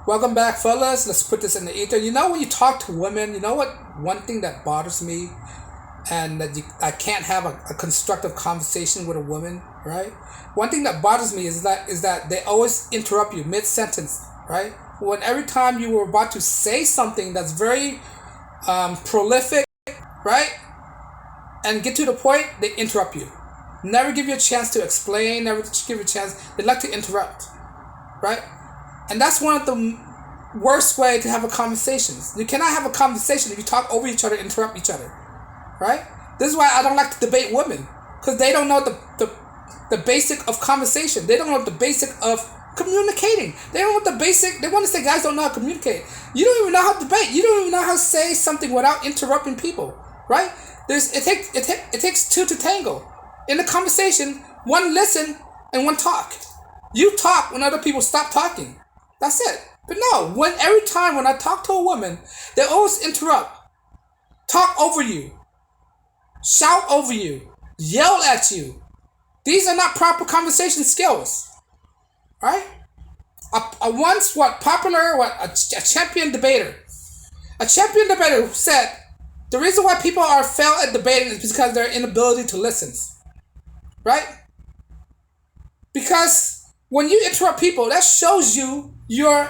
Welcome back, fellas. Let's put this in the ether. You know, when you talk to women, you know what? One thing that bothers me, and that I can't have a constructive conversation with a woman, right? One thing that bothers me is that they always interrupt you mid sentence, right? When every time you were about to say something that's very prolific, right, and get to the point, they interrupt you. Never give you a chance to explain. Never give you a chance. They like to interrupt, right? And that's one of the worst way to have a conversation. You cannot have a conversation if you talk over each other, interrupt each other, right? This is why I don't like to debate women, because they don't know the basic of conversation. They don't know the basic of communicating. They don't know the basic. They want to say guys don't know how to communicate. You don't even know how to debate. You don't even know how to say something without interrupting people, right? It takes two to tango. In a conversation, one listen and one talk. You talk when other people stop talking. That's it. But no, every time when I talk to a woman, they always interrupt, talk over you, shout over you, yell at you. These are not proper conversation skills, right? A once a champion debater, who said the reason why people are fail at debating is because their inability to listen, right? Because when you interrupt people, that shows you your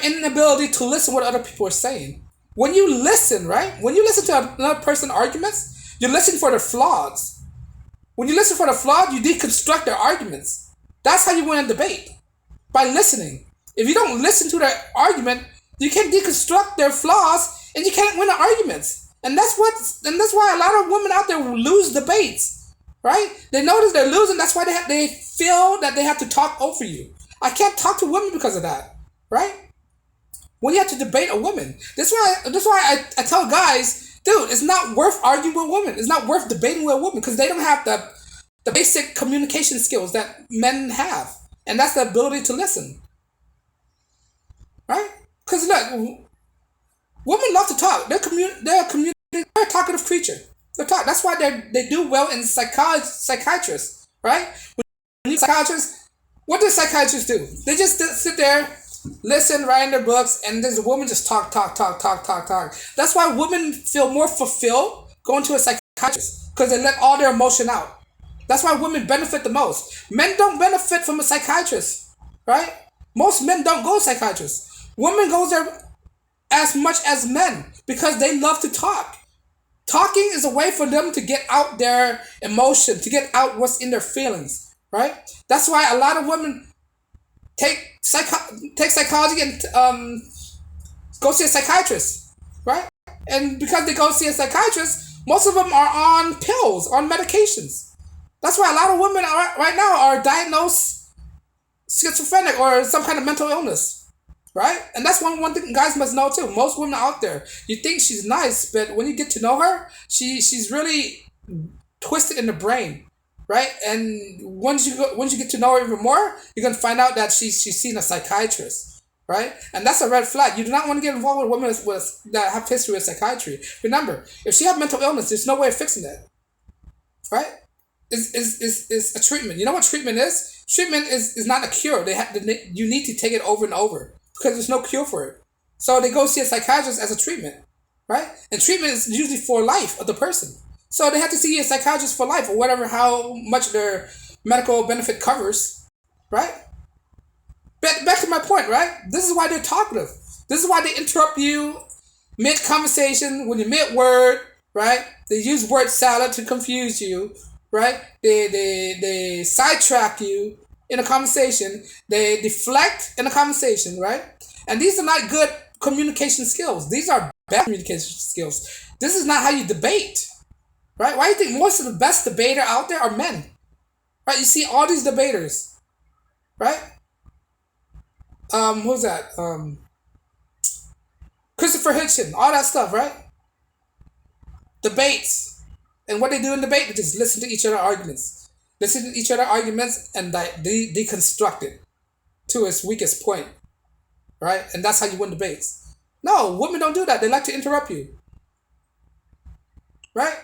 inability to listen what other people are saying. When you listen, right? When you listen to another person's arguments, you listen for their flaws. When you listen for the flaws, you deconstruct their arguments. That's how you win a debate. By listening. If you don't listen to their argument, you can't deconstruct their flaws and you can't win the arguments. And that's why a lot of women out there lose debates. Right? They notice they're losing, that's why they feel that they have to talk over you. I can't talk to women because of that. Right? When you have to debate a woman. That's why I tell guys, dude, it's not worth arguing with women. It's not worth debating with a woman because they don't have the basic communication skills that men have. And that's the ability to listen. Right? Because look, women love to talk. They're a talkative creature. They talk. That's why they do well in psychiatrists. Right? When you psychiatrists, what do psychiatrists do? They just sit there, listen, write in their books, and there's a woman just talk. That's why women feel more fulfilled going to a psychiatrist because they let all their emotion out. That's why women benefit the most. Men don't benefit from a psychiatrist, right? Most men don't go to psychiatrists. Women go there as much as men because they love to talk. Talking is a way for them to get out their emotion, to get out what's in their feelings, right? That's why a lot of women take psychology and go see a psychiatrist, right? And because they go see a psychiatrist, most of them are on pills, on medications. That's why a lot of women right now are diagnosed schizophrenic or some kind of mental illness, right? And that's one thing guys must know too. Most women out there, you think she's nice, but when you get to know her, she's really twisted in the brain, right? And once you get to know her even more, you're gonna find out that she's seen a psychiatrist, right? And that's a red flag. You do not want to get involved with women that have history with psychiatry. Remember, if she have mental illness, there's no way of fixing that, right? Is a treatment. You know what treatment is? Treatment is not a cure. You need to take it over and over because there's no cure for it. So they go see a psychiatrist as a treatment, right? And treatment is usually for life of the person. So they have to see a psychiatrist for life or whatever, how much their medical benefit covers, right? But back to my point, right? This is why they're talkative. This is why they interrupt you mid-conversation, when you're mid-word, right? They use word salad to confuse you, right? They sidetrack you in a conversation. They deflect in a conversation, right? And these are not good communication skills. These are bad communication skills. This is not how you debate, right? Why do you think most of the best debater out there are men, right? You see all these debaters, right? Who's that? Christopher Hitchens, all that stuff, right? Debates. And what they do in debate is just listen to each other's arguments. Listen to each other's arguments and deconstruct it to its weakest point, right? And that's how you win debates. No, women don't do that. They like to interrupt you, right?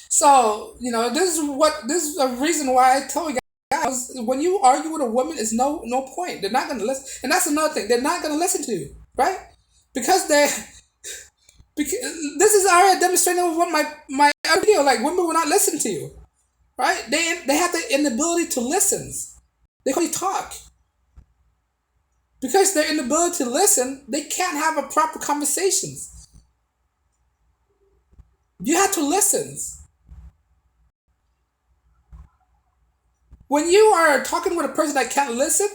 So, this is a reason why I tell you guys, because when you argue with a woman, it's no point. They're not gonna listen, and that's another thing. They're not gonna listen to you, right? Because they because this is already demonstrating with what my other video. Like women will not listen to you, right? They have the inability to listen. They can only talk because their inability to listen. They can't have a proper conversations. You have to listen. When you are talking with a person that can't listen,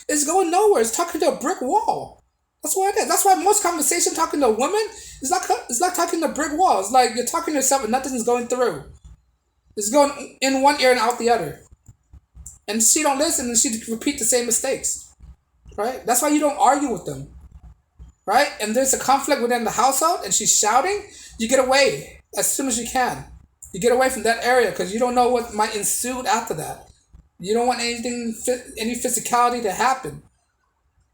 it's going nowhere. It's talking to a brick wall. That's what it is. That's why most conversation talking to a woman is like talking to a brick wall. It's like you're talking to yourself and nothing is going through. It's going in one ear and out the other. And she don't listen and she repeat the same mistakes. Right? That's why you don't argue with them. Right? And there's a conflict within the household and she's shouting, you get away as soon as you can. You get away from that area because you don't know what might ensue after that. You don't want any physicality to happen.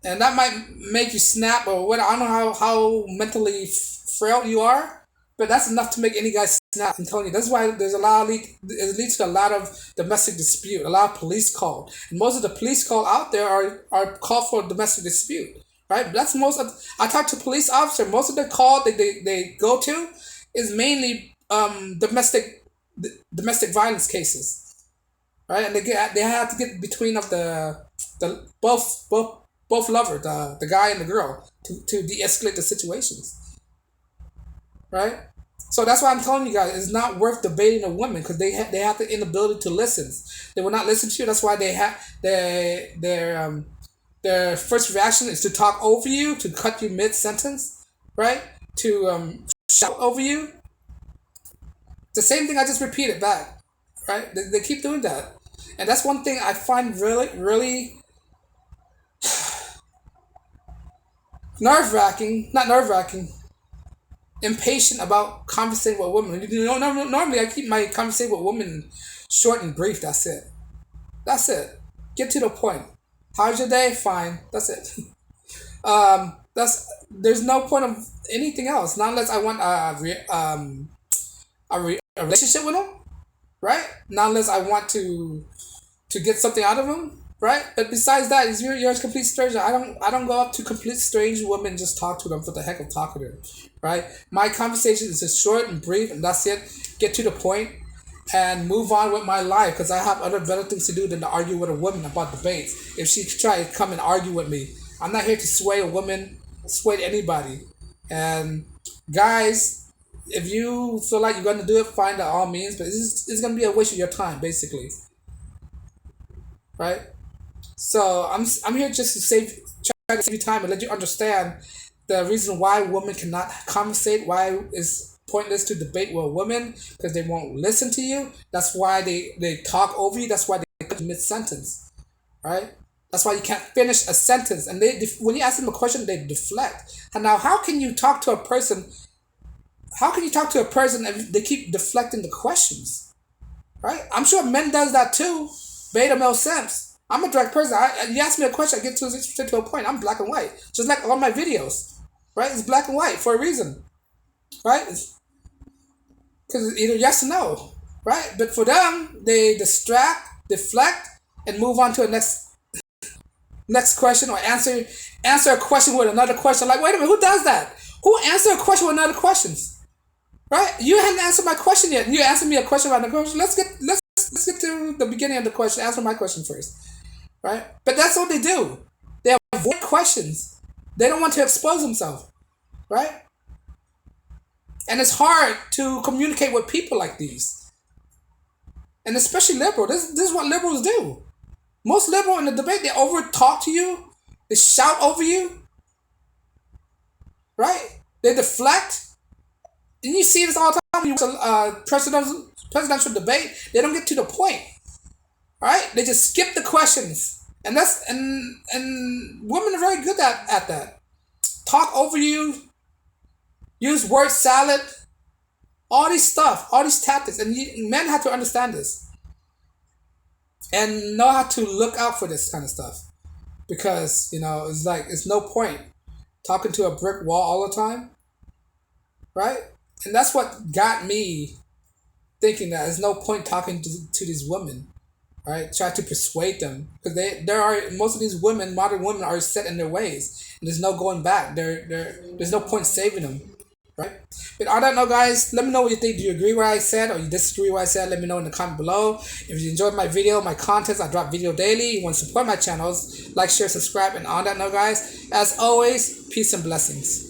And that might make you snap or what. I don't know how mentally frail you are, but that's enough to make any guy snap. I'm telling you, that's why there's it leads to a lot of domestic dispute, a lot of police call. And most of the police call out there are called for domestic dispute, right? That's I talk to police officers, most of the call they go to is mainly domestic violence cases. Right, and they have to get between of the both lovers, the guy and the girl, to de-escalate the situations. Right, so that's why I'm telling you guys it's not worth debating a woman because they have the inability to listen. They will not listen to you. That's why they have their first reaction is to talk over you, to cut you mid sentence, right? To shout over you. The same thing I just repeated back. Right? They keep doing that. And that's one thing I find really, really not nerve-wracking, impatient about conversating with women. Normally I keep my conversation with women short and brief. That's it. Get to the point. How's your day? Fine. That's it. There's no point of anything else. Not unless I want a relationship with them. Right? Not unless I want to get something out of them, right? But besides that, you're a complete stranger. I don't go up to complete strange women and just talk to them for the heck of talking to them, right? My conversation is just short and brief, and that's it. Get to the point and move on with my life because I have other better things to do than to argue with a woman about debates. If she try to come and argue with me, I'm not here to sway a woman, sway anybody. And guys, if you feel like you're going to do it, fine by all means, but it's going to be a waste of your time, basically. Right? So I'm here just to try to save you time and let you understand the reason why women cannot conversate, why it's pointless to debate with a woman, because they won't listen to you. That's why they talk over you. That's why they cut mid-sentence. Right? That's why you can't finish a sentence. And when you ask them a question, they deflect. And now, how can you talk to a person if they keep deflecting the questions? Right? I'm sure men does that too. Beta male simps. I'm a direct person. You ask me a question, I get to a point. I'm black and white. Just like all my videos. Right? It's black and white for a reason. Right? Because it's either yes or no. Right? But for them, they distract, deflect, and move on to a next question or answer a question with another question. Like, wait a minute, who does that? Who answer a question with another questions? Right? You hadn't answered my question yet. You answered me a question about the question. Let's get to the beginning of the question. Answer my question first. Right? But that's what they do. They avoid questions. They don't want to expose themselves. Right? And it's hard to communicate with people like these. And especially liberal. This is what liberals do. Most liberal in the debate, they over talk to you. They shout over you. Right? They deflect. And you see this all the time when you presidential debate. They don't get to the point. Right? They just skip the questions. And women are very good at that. Talk over you. Use word salad. All these tactics. And men have to understand this. And know how to look out for this kind of stuff. Because, it's no point talking to a brick wall all the time. Right? And that's what got me thinking that there's no point talking to these women. right? Try to persuade them, because there are most of these women, modern women, are set in their ways, and there's no going back. There's no point saving them, right? But I don't know, guys. Let me know what you think. Do you agree with what I said, or you disagree with what I said? Let me know in the comment below. If you enjoyed my video, my contents, I drop video daily. You want to support my channels, like, share, subscribe, and on that note, guys, as always, peace and blessings.